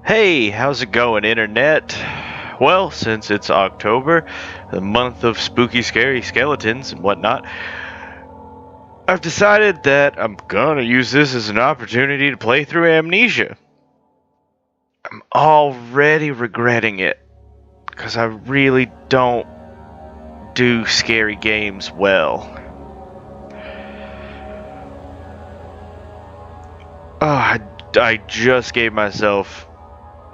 Hey, how's it going, Internet? Well, since it's October, the month of spooky, scary skeletons and whatnot, I've decided that I'm gonna use this as an opportunity to play through Amnesia. I'm already regretting it, because I really don't do scary games well. I just gave myself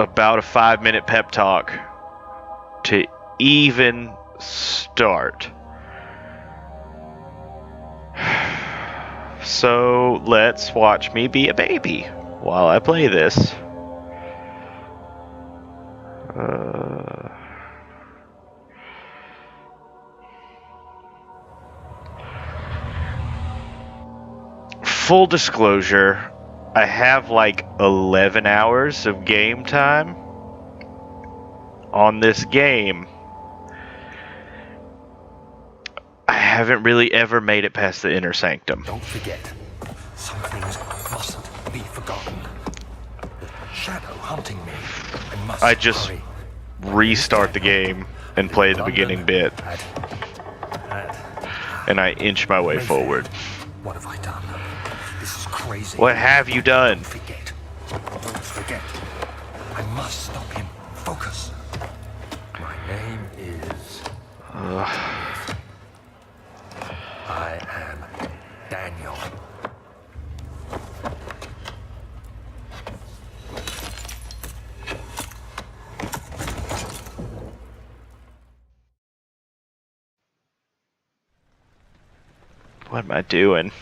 about a 5-minute pep talk to even start. So let's watch me be a baby while I play this. Full disclosure, I have like 11 hours of game time on this game. I haven't really ever made it past the inner sanctum. Don't forget, some things mustn't be forgotten. Shadow hunting me. I just restart the game and play the beginning bit, and I inch my way forward. What have I done? This is crazy. What have you done? Don't forget. Don't forget. I must stop him. Focus. My name is... I am Daniel. What am I doing?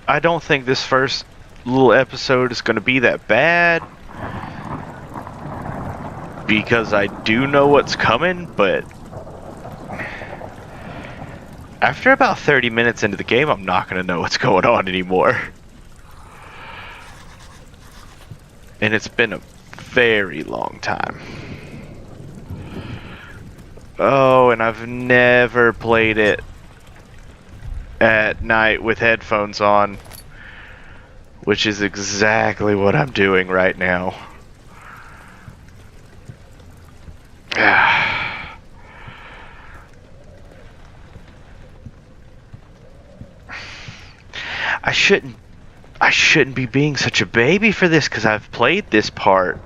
I don't think this first little episode is going to be that bad, because I do know what's coming, but after about 30 minutes into the game, I'm not going to know what's going on anymore. And it's been a very long time. Oh, and I've never played it at night with headphones on, which is exactly what I'm doing right now. I shouldn't be being such a baby for this, because I've played this part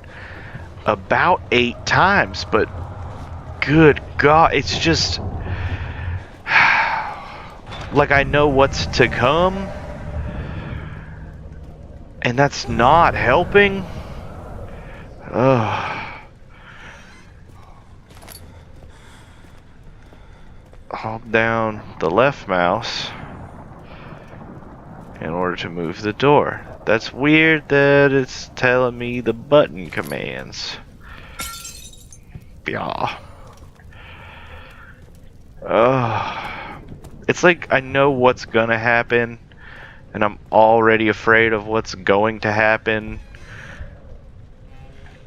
about 8 times, but good God, it's just like I know what's to come, and that's not helping. Hold down the left mouse in order to move the door. That's weird that it's telling me the button commands. Yeah. It's like I know what's gonna happen, and I'm already afraid of what's going to happen.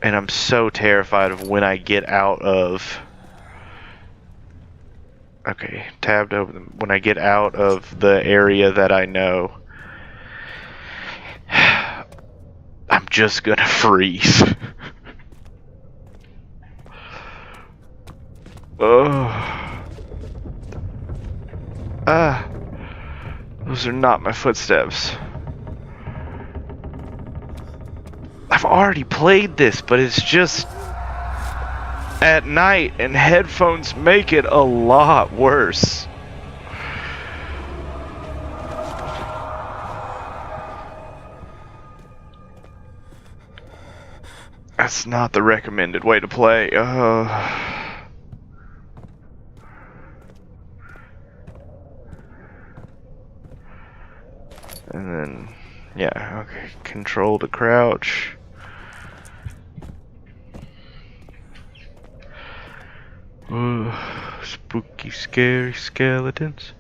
And I'm so terrified of when I get out of... Okay, tabbed open. When I get out of the area that I know, I'm just gonna freeze. Those are not my footsteps. I've already played this, but it's just at night, and headphones make it a lot worse. That's not the recommended way to play. And then, yeah, okay, control to crouch. Ooh, spooky, scary skeletons.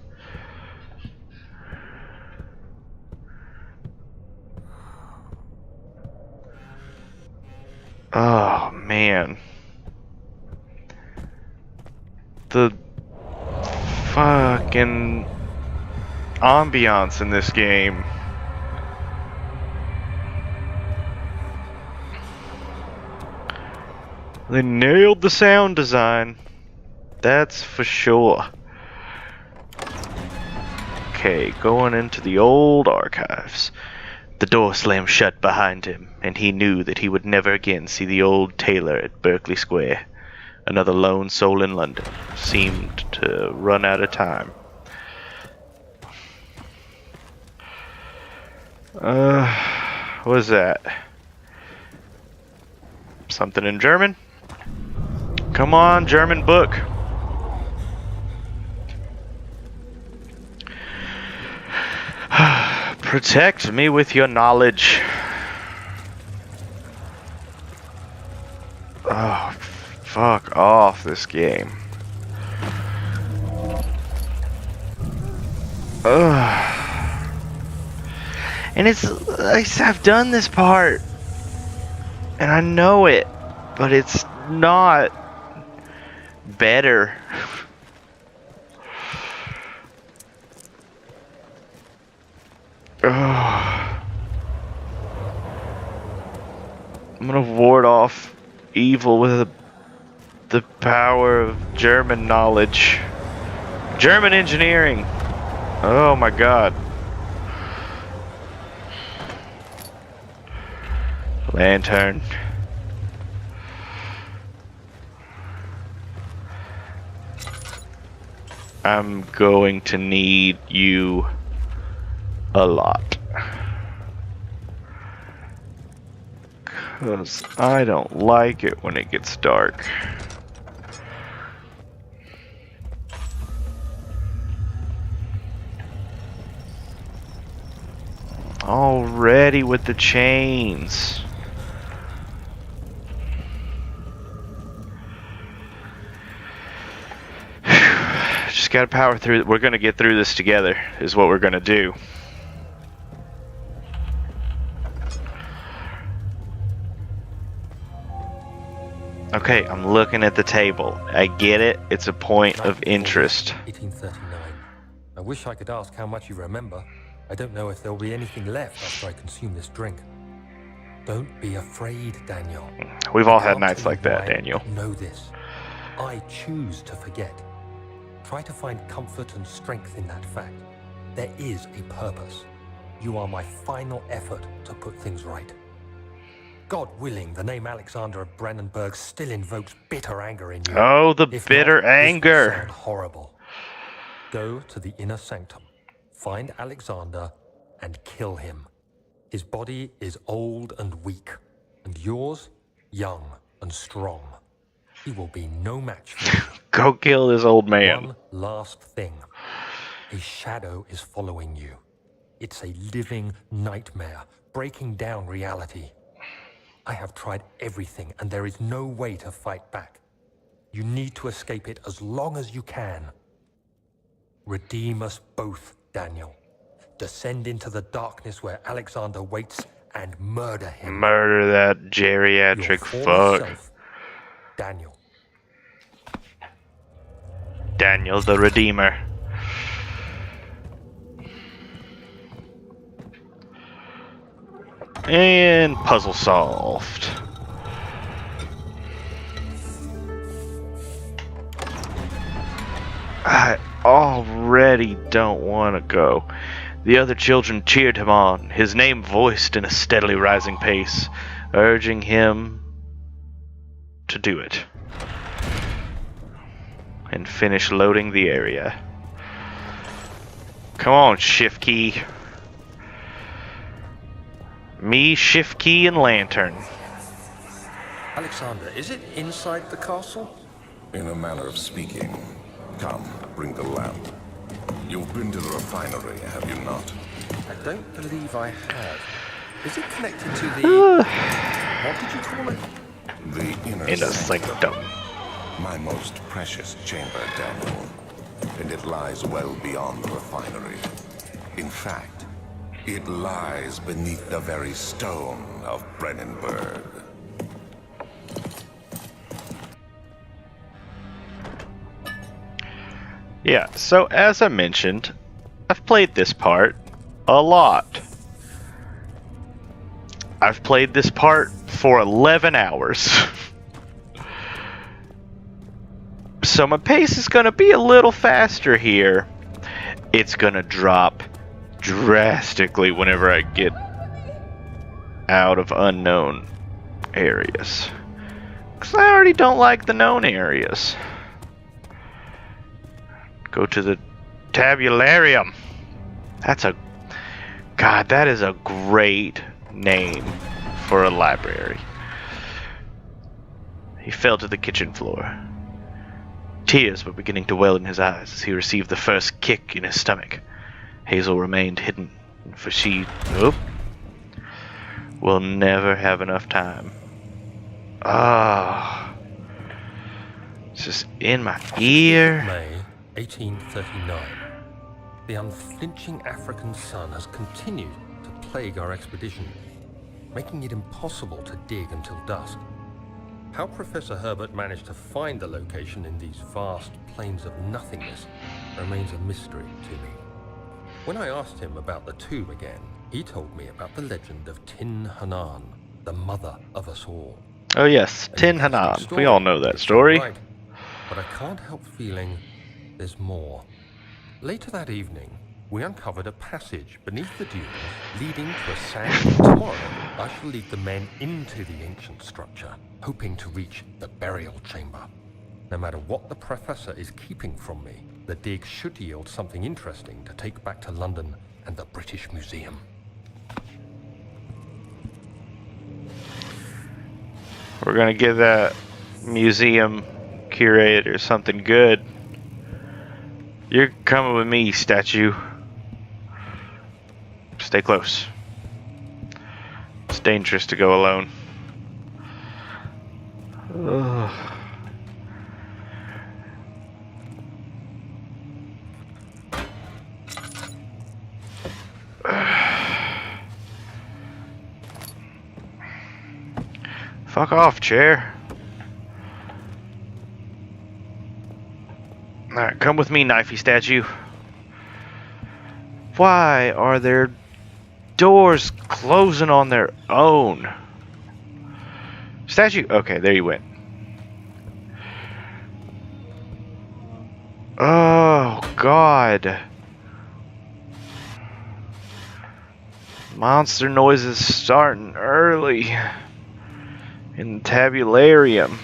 Oh, man. The fucking ambiance in this game They nailed the sound design. That's for sure. Okay, going into the old archives. The door slammed shut behind him, and he knew that he would never again see the old tailor at Berkeley Square. Another lone soul in London seemed to run out of time. What is that? Something in German? Come on, German book. Protect me with your knowledge. Oh, fuck off this game. Ugh. And it's like I've done this part, and I know it, but it's not better. Ugh. I'm gonna ward off evil with the power of German knowledge. German engineering. Oh my god. Lantern. I'm going to need you a lot. 'Cause I don't like it when it gets dark. Already with the chains. Just gotta power through. We're gonna get through this together, is what we're gonna do. Okay, I'm looking at the table. I get it. It's a point of interest. 1839. I wish I could ask how much you remember. I don't know if there'll be anything left after I consume this drink. Don't be afraid, Daniel. We've all had nights like that, Daniel. Know this. I choose to forget. Try to find comfort and strength in that fact. There is a purpose. You are my final effort to put things right. God willing, the name Alexander of Brennenburg still invokes bitter anger in you. Oh, the If bitter not, this will anger. sound horrible. Go to the inner sanctum, find Alexander, and kill him. His body is old and weak, and yours, young and strong. He will be no match for you. Go kill this old man. One last thing. A shadow is following you. It's a living nightmare, breaking down reality. I have tried everything, and there is no way to fight back. You need to escape it as long as you can. Redeem us both, Daniel. Descend into the darkness where Alexander waits and murder him. Murder that geriatric Your former fuck. self, Daniel. Daniel the Redeemer. And puzzle solved. I already don't want to go. The other children cheered him on, his name voiced in a steadily rising pace, urging him to do it. And finish loading the area. Come on, shift key. Me, shift key, and lantern. Alexander, is it inside the castle? In a manner of speaking. Come, bring the lamp. You've been to the refinery, have you not? I don't believe I have. Is it connected to the... what did you call it? The inner In a sanctum. sanctum. My most precious chamber, Daniel. And it lies well beyond the refinery. In fact, it lies beneath the very stone of Brennenburg. Yeah, so as I mentioned, I've played this part a lot. I've played this part for 11 hours. So my pace is going to be a little faster here. It's going to drop drastically whenever I get out of unknown areas. Because I already don't like the known areas. Go to the tabularium. God, that is a great name for a library. He fell to the kitchen floor. Tears were beginning to well in his eyes as he received the first kick in his stomach. Hazel remained hidden, for she will never have enough time. Ah, it's just in my ear. May 1839. The unflinching African sun has continued to plague our expedition, making it impossible to dig until dusk. How Professor Herbert managed to find the location in these vast plains of nothingness remains a mystery to me. When I asked him about the tomb again, he told me about the legend of Tin Hanan, the mother of us all. Oh yes, Tin Hanan. We all know that story. Right, but I can't help feeling there's more. Later that evening, we uncovered a passage beneath the dunes leading to a sand. Tomorrow, I shall lead the men into the ancient structure, hoping to reach the burial chamber. No matter what the professor is keeping from me, the dig should yield something interesting to take back to London and the British Museum. We're gonna give that museum curator something good. You're coming with me, statue. Stay close. It's dangerous to go alone. Ugh. Fuck off, chair. Alright, come with me, knifey statue. Why are there doors closing on their own? Statue? Okay, there you went. Oh, God. Monster noises starting early in the tabularium.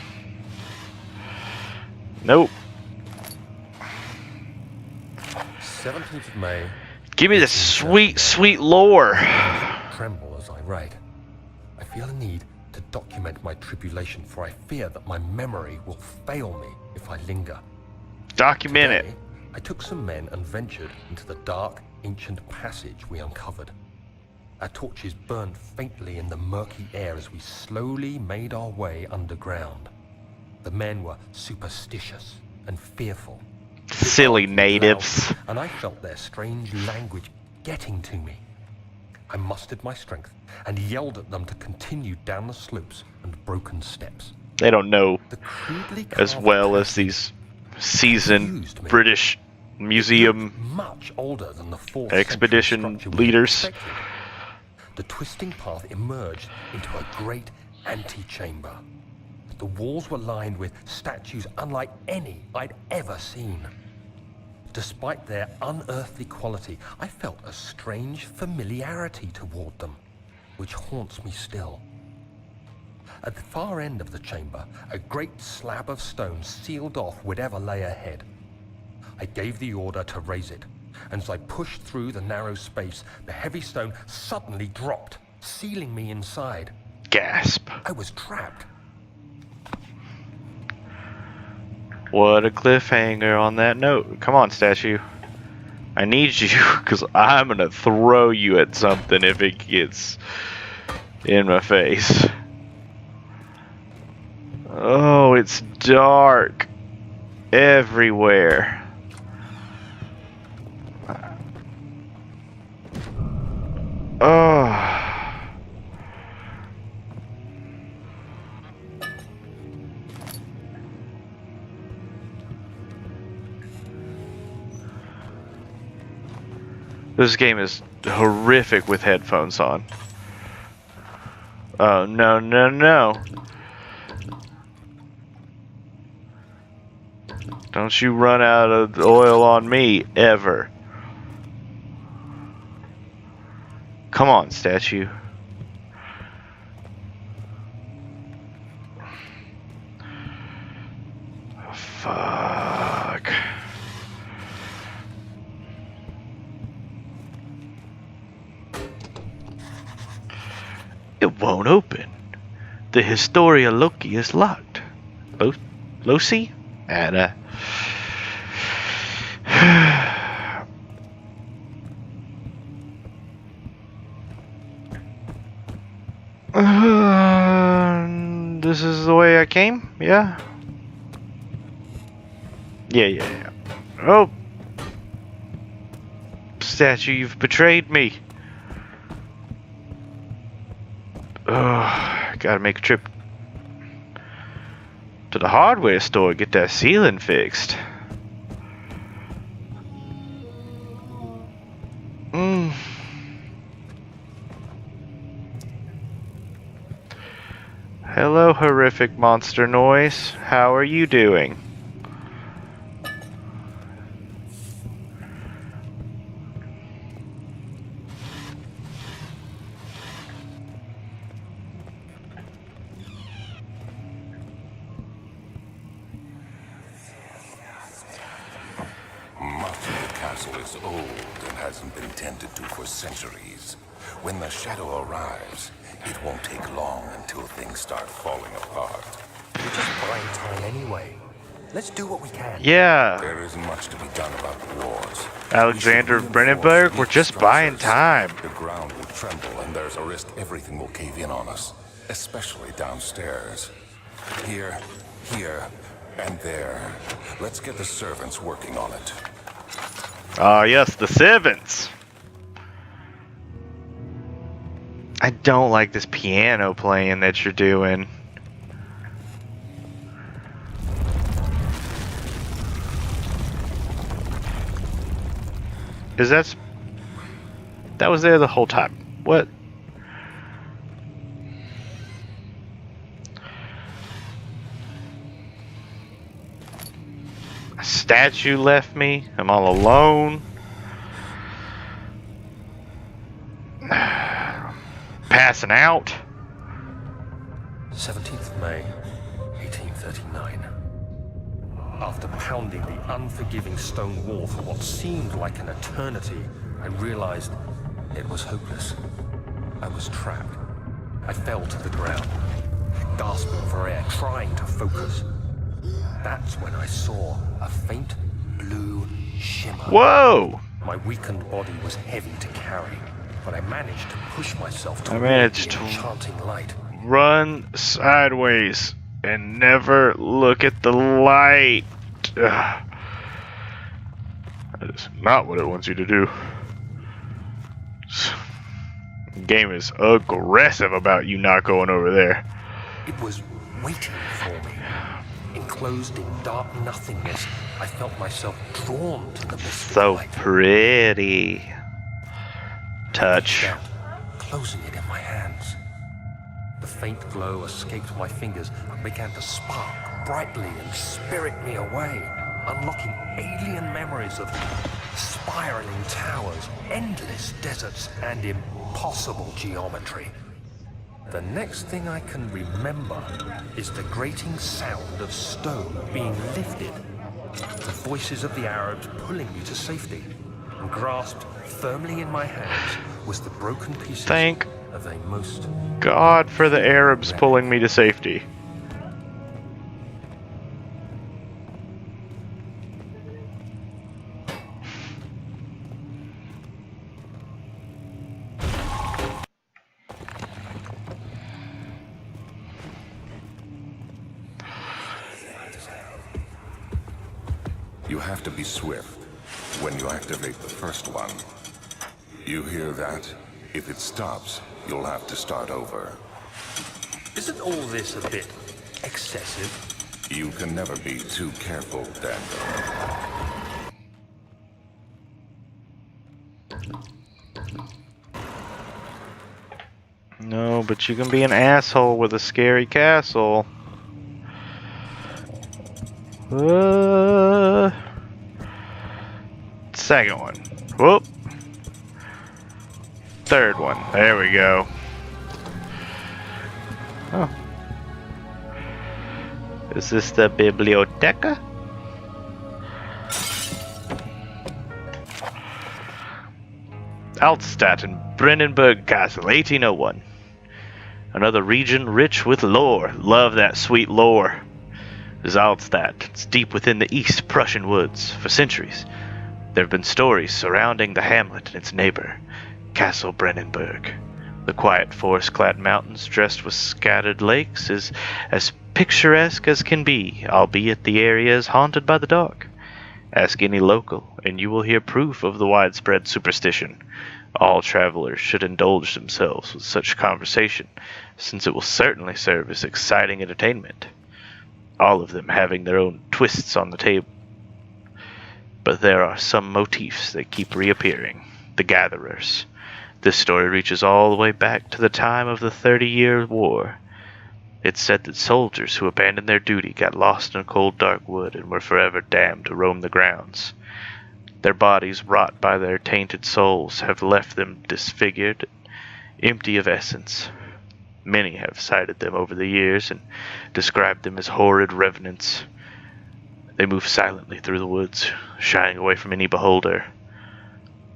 Nope. 17th of May. Give me the sweet, sweet lore. Tremble as I write. I feel a need to document my tribulation, for I fear that my memory will fail me if I linger. Document Today, it. I took some men and ventured into the dark, ancient passage we uncovered. Our torches burned faintly in the murky air as we slowly made our way underground. The men were superstitious and fearful. Silly natives. Loud, and I felt their strange language getting to me. I mustered my strength and yelled at them to continue down the slopes and broken steps. They don't know The crudely as carved well as passage these seasoned confused me. British museum much older than the 4th expedition century structure we leaders. expected. The twisting path emerged into a great antechamber. The walls were lined with statues unlike any I'd ever seen. Despite their unearthly quality, I felt a strange familiarity toward them, which haunts me still. At the far end of the chamber, a great slab of stone sealed off whatever lay ahead. I gave the order to raise it, and as I pushed through the narrow space, the heavy stone suddenly dropped, sealing me inside. Gasp. I was trapped. What a cliffhanger on that note. Come on, statue. I need you, because I'm going to throw you at something if it gets in my face. Oh, it's dark everywhere. Oh. This game is horrific with headphones on. Oh, no, no, no. Don't you run out of oil on me, ever. Come on, statue. Fuck. It won't open. The Historia Loki is locked. Loci? Anna. This is the way I came? Yeah? Yeah. Oh! Statue, you've betrayed me. Gotta make a trip to the hardware store, get that ceiling fixed. Hello, horrific monster noise. How are you doing? Is old and hasn't been tended to for centuries. When the shadow arrives, it won't take long until things start falling apart. We're just buying time anyway. Let's do what we can. Yeah. There isn't much to be done about the wars. Alexander of Brennenburg, we're just buying time. The ground will tremble and there's a risk everything will cave in on us, especially downstairs. Here, and there. Let's get the servants working on it. Ah, yes, the servants. I don't like this piano playing that you're doing. Is that was there the whole time? What? A statue left me. I'm all alone. Passing out. 17th of May, 1839. After pounding the unforgiving stone wall for what seemed like an eternity, I realized it was hopeless. I was trapped. I fell to the ground, gasping for air, trying to focus. That's when I saw a faint blue shimmer. Whoa! My weakened body was heavy to carry, but I managed to push myself toward managed the to enchanting light. Run sideways and never look at the light. Ugh. That is not what it wants you to do. The game is aggressive about you not going over there. It was waiting for me. Enclosed in dark nothingness, I felt myself drawn to the mystic So light. pretty. Touch. Down, closing it in my hands. The faint glow escaped my fingers and began to spark brightly and spirit me away, unlocking alien memories of spiraling towers, endless deserts, and impossible geometry. The next thing I can remember is the grating sound of stone being lifted, the voices of the Arabs pulling me to safety, and grasped firmly in my hands was the broken pieces Thank of a most God for the Arabs pulling me to safety. You have to be swift when you activate the first one. You hear that? If it stops, you'll have to start over. Isn't all this a bit excessive? You can never be too careful, Daniel. No, but you can be an asshole with a scary castle. Second one. Whoop. Third one. There we go. Oh. Is this the biblioteca? Altstadt and Brennenburg Castle, 1801. Another region rich with lore. Love that sweet lore. This Altstadt. It's deep within the East Prussian woods. For centuries, there have been stories surrounding the hamlet and its neighbor, Castle Brennenburg. The quiet forest-clad mountains dressed with scattered lakes is as picturesque as can be, albeit the area is haunted by the dark. Ask any local, and you will hear proof of the widespread superstition. All travelers should indulge themselves with such conversation, since it will certainly serve as exciting entertainment. All of them having their own twists on the table. But there are some motifs that keep reappearing. The Gatherers. This story reaches all the way back to the time of the 30-Year War. It's said that soldiers who abandoned their duty got lost in a cold, dark wood and were forever damned to roam the grounds. Their bodies, wrought by their tainted souls, have left them disfigured, empty of essence. Many have cited them over the years and described them as horrid revenants. They move silently through the woods, shying away from any beholder.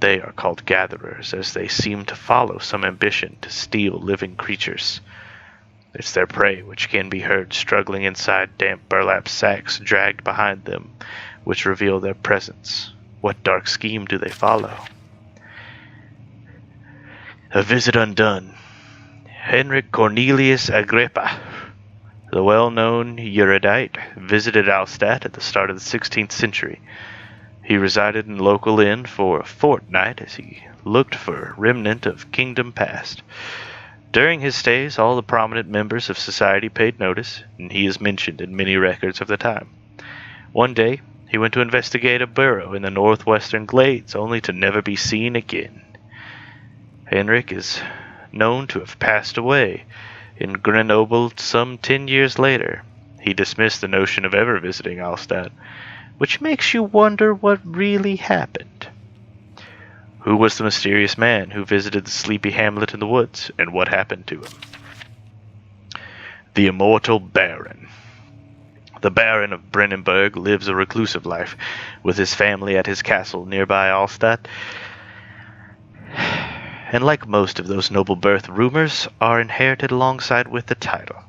They are called gatherers, as they seem to follow some ambition to steal living creatures. It's their prey which can be heard struggling inside damp burlap sacks dragged behind them, which reveal their presence. What dark scheme do they follow? A visit undone. Henrik Cornelius Agrippa, the well-known erudite, visited Altstadt at the start of the 16th century. He resided in a local inn for a fortnight as he looked for a remnant of kingdom past. During his stays, all the prominent members of society paid notice, and he is mentioned in many records of the time. One day, he went to investigate a burrow in the northwestern glades, only to never be seen again. Henrik is known to have passed away in Grenoble some 10 years later. He dismissed the notion of ever visiting Altstadt, which makes you wonder what really happened. Who was the mysterious man who visited the sleepy hamlet in the woods, and what happened to him? The immortal Baron. The Baron of Brennenburg lives a reclusive life with his family at his castle nearby Altstadt. And like most of those noble birth, rumors are inherited alongside with the title.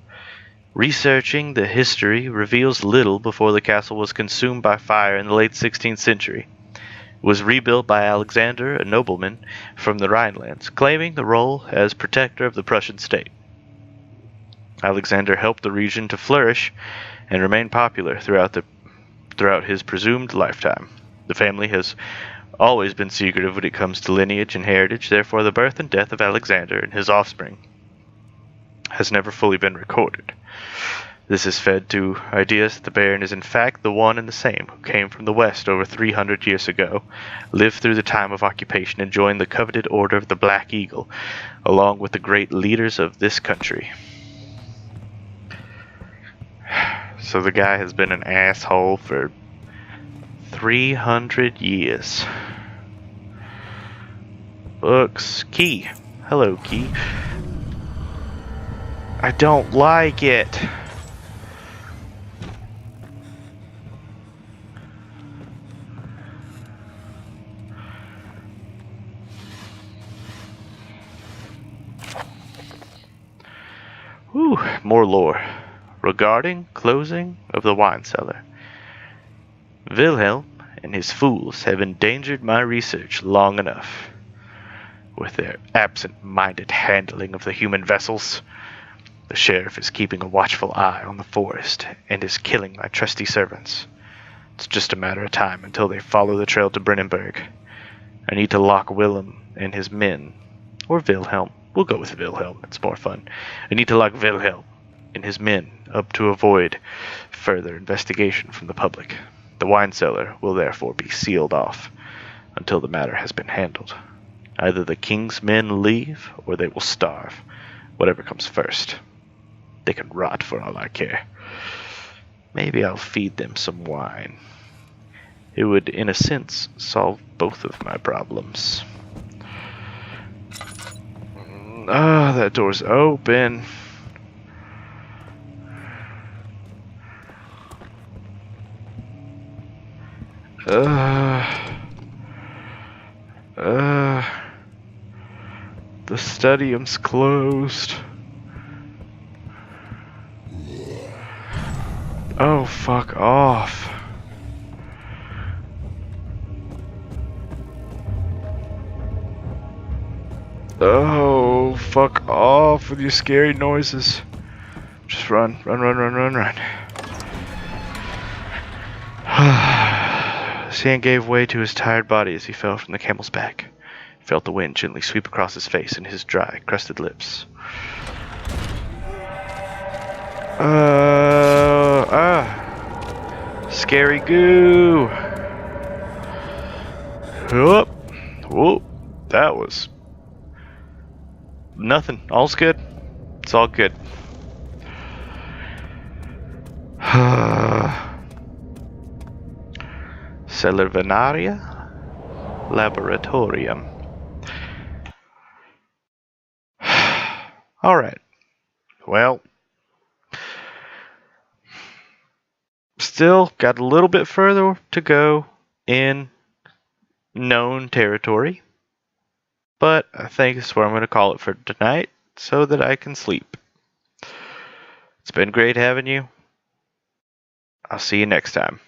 Researching the history reveals little before the castle was consumed by fire in the late 16th century. It was rebuilt by Alexander, a nobleman from the Rhinelands, claiming the role as protector of the Prussian state. Alexander helped the region to flourish and remain popular throughout his presumed lifetime. The family has always been secretive when it comes to lineage and heritage, therefore the birth and death of Alexander and his offspring has never fully been recorded. This has fed to ideas that the Baron is in fact the one and the same who came from the west over 300 years ago, lived through the time of occupation, and joined the coveted Order of the Black Eagle, along with the great leaders of this country. So the guy has been an asshole for 300 years. Books. Key. Hello, Key. I don't like it. Whew, more lore. Regarding closing of the wine cellar. Wilhelm and his fools have endangered my research long enough. With their absent-minded handling of the human vessels, the sheriff is keeping a watchful eye on the forest and is killing my trusty servants. It's just a matter of time until they follow the trail to Brennenburg. I need to lock Willem and his men, or Wilhelm. We'll go with Wilhelm, it's more fun. I need to lock Wilhelm and his men up to avoid further investigation from the public. The wine cellar will therefore be sealed off until the matter has been handled. Either the king's men leave, or they will starve. Whatever comes first. They can rot for all I care. Maybe I'll feed them some wine. It would, in a sense, solve both of my problems. Ah, that door's open. The stadium's closed. Oh, fuck off. Oh, fuck off with your scary noises. Just run, run, run, run, run, run. Sand gave way to his tired body as he fell from the camel's back. He felt the wind gently sweep across his face and his dry, crusted lips. Scary goo. Whoop. Whoop. That was nothing. All's good. It's all good. Celervinaria Laboratorium. Alright. Well, still got a little bit further to go in known territory, but I think this is where I'm going to call it for tonight so that I can sleep. It's been great having you. I'll see you next time.